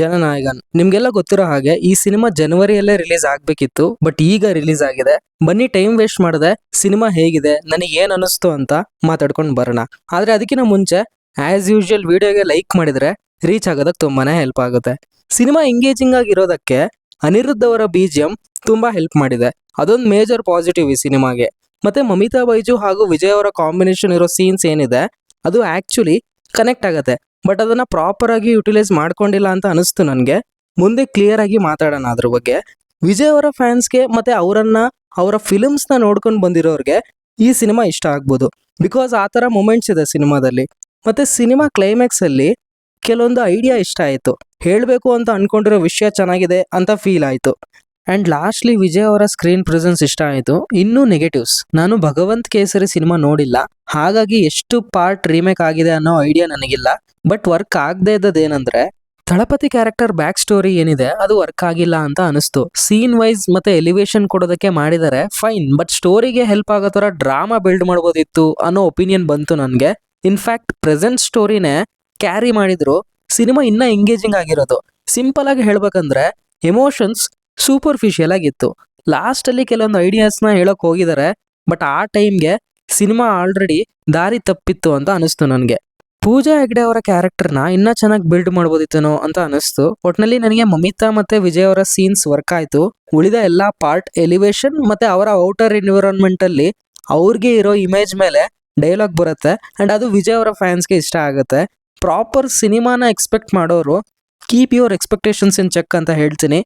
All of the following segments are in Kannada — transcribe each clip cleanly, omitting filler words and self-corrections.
ಜನನಾಯಕನ್ ನಿಮ್ಗೆಲ್ಲ ಗೊತ್ತಿರೋ ಹಾಗೆ ಈ ಸಿನಿಮಾ ಜನವರಿಯಲ್ಲೇ ರಿಲೀಸ್ ಆಗ್ಬೇಕಿತ್ತು, ಬಟ್ ಈಗ ರಿಲೀಸ್ ಆಗಿದೆ. ಬನ್ನಿ ಟೈಮ್ ವೇಸ್ಟ್ ಮಾಡದೆ ಸಿನಿಮಾ ಹೇಗಿದೆ, ನನಗೆ ಏನ್ ಅನಿಸ್ತು ಅಂತ ಮಾತಾಡ್ಕೊಂಡು ಬರೋಣ. ಆದ್ರೆ ಅದಕ್ಕಿಂತ ಮುಂಚೆ ಆಸ್ ಯೂಶುವಲ್ ವಿಡಿಯೋಗೆ ಲೈಕ್ ಮಾಡಿದ್ರೆ ರೀಚ್ ಆಗೋದಕ್ಕೆ ತುಂಬಾನೇ ಹೆಲ್ಪ್ ಆಗುತ್ತೆ. ಸಿನಿಮಾ ಎಂಗೇಜಿಂಗ್ ಆಗಿರೋದಕ್ಕೆ ಅನಿರುದ್ಧ್ ಅವರ BGM ತುಂಬಾ ಹೆಲ್ಪ್ ಮಾಡಿದೆ. ಅದೊಂದು ಮೇಜರ್ ಪಾಸಿಟಿವ್ ಈ ಸಿನಿಮಾಗೆ. ಮತ್ತೆ ಮಮಿತಾ ಬೈಜು ಹಾಗೂ ವಿಜಯ್ ಅವರ ಕಾಂಬಿನೇಷನ್ ಇರೋ ಸೀನ್ಸ್ ಏನಿದೆ ಅದು ಆಕ್ಚುಲಿ ಕನೆಕ್ಟ್ ಆಗುತ್ತೆ, ಬಟ್ ಅದನ್ನ ಪ್ರಾಪರ್ ಆಗಿ ಯುಟಿಲೈಸ್ ಮಾಡ್ಕೊಂಡಿಲ್ಲ ಅಂತ ಅನಿಸ್ತು ನನಗೆ. ಮುಂದೆ ಕ್ಲಿಯರ್ ಆಗಿ ಮಾತಾಡೋಣ ಅದ್ರ ಬಗ್ಗೆ. ವಿಜಯ್ ಅವರ ಫ್ಯಾನ್ಸ್ಗೆ ಮತ್ತೆ ಅವರ ಫಿಲ್ಮ್ಸ್ನ ನೋಡ್ಕೊಂಡು ಬಂದಿರೋರಿಗೆ ಈ ಸಿನಿಮಾ ಇಷ್ಟ ಆಗ್ಬೋದು, ಬಿಕಾಸ್ ಆ ಥರ ಮೂಮೆಂಟ್ಸ್ ಇದೆ ಸಿನಿಮಾದಲ್ಲಿ. ಮತ್ತೆ ಸಿನಿಮಾ ಕ್ಲೈಮ್ಯಾಕ್ಸ್ ಅಲ್ಲಿ ಕೆಲವೊಂದು ಐಡಿಯಾ ಇಷ್ಟ ಆಯಿತು, ಹೇಳಬೇಕು ಅಂತ ಅನ್ಕೊಂಡಿರೋ ವಿಷಯ ಚೆನ್ನಾಗಿದೆ ಅಂತ ಫೀಲ್ ಆಯಿತು. ಆ್ಯಂಡ್ ಲಾಸ್ಟ್ಲಿ ವಿಜಯ್ ಅವರ ಸ್ಕ್ರೀನ್ ಪ್ರೆಸೆನ್ಸ್ ಇಷ್ಟ ಆಯಿತು. ಇನ್ನೂ ನೆಗೆಟಿವ್ಸ್, ನಾನು ಭಗವಂತ್ ಕೇಸರಿ ಸಿನಿಮಾ ನೋಡಿಲ್ಲ, ಹಾಗಾಗಿ ಎಷ್ಟು ಪಾರ್ಟ್ ರೀಮೇಕ್ ಆಗಿದೆ ಅನ್ನೋ ಐಡಿಯಾ ನನಗಿಲ್ಲ. ಬಟ್ ವರ್ಕ್ ಆಗದೆ ಇದ್ದದೇನೆಂದ್ರೆ ಥಳಪತಿ ಕ್ಯಾರೆಕ್ಟರ್ ಬ್ಯಾಕ್ ಸ್ಟೋರಿ ಏನಿದೆ ಅದು ವರ್ಕ್ ಆಗಿಲ್ಲ ಅಂತ ಅನಿಸ್ತು. ಸೀನ್ ವೈಸ್ ಮತ್ತೆ ಎಲಿವೇಶನ್ ಕೊಡೋದಕ್ಕೆ ಮಾಡಿದರೆ ಫೈನ್, ಬಟ್ ಸ್ಟೋರಿಗೆ ಹೆಲ್ಪ್ ಆಗೋ ಥರ ಡ್ರಾಮಾ ಬಿಲ್ಡ್ ಮಾಡ್ಬೋದಿತ್ತು ಅನ್ನೋ ಒಪಿನಿಯನ್ ಬಂತು ನನಗೆ. ಇನ್ಫ್ಯಾಕ್ಟ್ ಪ್ರೆಸೆಂಟ್ ಸ್ಟೋರಿನೇ ಕ್ಯಾರಿ ಮಾಡಿದ್ರು ಸಿನಿಮಾ ಇನ್ನೂ ಎಂಗೇಜಿಂಗ್ ಆಗಿರೋದು. ಸಿಂಪಲ್ ಆಗಿ ಹೇಳ್ಬೇಕಂದ್ರೆ ಎಮೋಷನ್ಸ್ ಸೂಪರ್ಫಿಷಿಯಲ್ ಆಗಿತ್ತು. ಲಾಸ್ಟಲ್ಲಿ ಕೆಲವೊಂದು ಐಡಿಯಾಸ್ನ ಹೇಳೋಕೆ ಹೋಗಿದ್ದಾರೆ, ಬಟ್ ಆ ಟೈಮ್ಗೆ ಸಿನಿಮಾ ಆಲ್ರೆಡಿ ದಾರಿ ತಪ್ಪಿತ್ತು ಅಂತ ಅನಿಸ್ತು ನನಗೆ. ಪೂಜಾ ಹೆಗ್ಡೆ ಅವರ ಕ್ಯಾರೆಕ್ಟರ್ನ ಇನ್ನೂ ಚೆನ್ನಾಗಿ ಬಿಲ್ಡ್ ಮಾಡ್ಬೋದಿತ್ತೇನೋ ಅಂತ ಅನಿಸ್ತು. ಒಟ್ಟಿನಲ್ಲಿ ನನಗೆ ಮಮಿತಾ ಮತ್ತು ವಿಜಯ್ ಅವರ ಸೀನ್ಸ್ ವರ್ಕ್ ಆಯಿತು. ಉಳಿದ ಎಲ್ಲ ಪಾರ್ಟ್ ಎಲಿವೇಶನ್ ಮತ್ತು ಅವರ ಔಟರ್ ಎನ್ವಿರಾನ್ಮೆಂಟಲ್ಲಿ ಅವ್ರಿಗೆ ಇರೋ ಇಮೇಜ್ ಮೇಲೆ ಡೈಲಾಗ್ ಬರುತ್ತೆ, ಆ್ಯಂಡ್ ಅದು ವಿಜಯ್ ಅವರ ಫ್ಯಾನ್ಸ್ಗೆ ಇಷ್ಟ ಆಗುತ್ತೆ. ಪ್ರಾಪರ್ ಸಿನಿಮಾನ ಎಕ್ಸ್ಪೆಕ್ಟ್ ಮಾಡೋರು keep your expectations in check ಅಂತ ಹೇಳ್ತೀನಿ.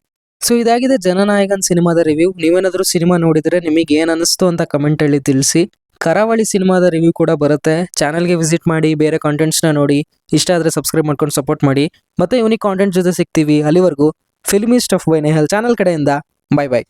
ಸೊ ಇದಾಗಿದೆ ಜನನಾಯಕನ್ ಸಿನಿಮಾದ ರಿವ್ಯೂ. ನೀವೇನಾದರೂ ಸಿನಿಮಾ ನೋಡಿದರೆ ನಿಮಗೆ ಏನು ಅನ್ನಿಸ್ತು ಅಂತ ಕಮೆಂಟಲ್ಲಿ ತಿಳಿಸಿ. ಕರಾವಳಿ ಸಿನಿಮಾದ ರಿವ್ಯೂ ಕೂಡ ಬರುತ್ತೆ. ಚಾನಲ್ಗೆ ವಿಸಿಟ್ ಮಾಡಿ, ಬೇರೆ ಕಾಂಟೆಂಟ್ಸ್ನ ನೋಡಿ. ಇಷ್ಟ ಆದರೆ ಸಬ್ಸ್ಕ್ರೈಬ್ ಮಾಡ್ಕೊಂಡು ಸಪೋರ್ಟ್ ಮಾಡಿ. ಮತ್ತೆ ಯೂನಿಕ್ ಕಾಂಟೆಂಟ್ ಜೊತೆ ಸಿಗ್ತೀವಿ. ಅಲ್ಲಿವರೆಗೂ filmy stuff by Nehal channel ಕಡೆಯಿಂದ ಬಾಯ್ ಬಾಯ್.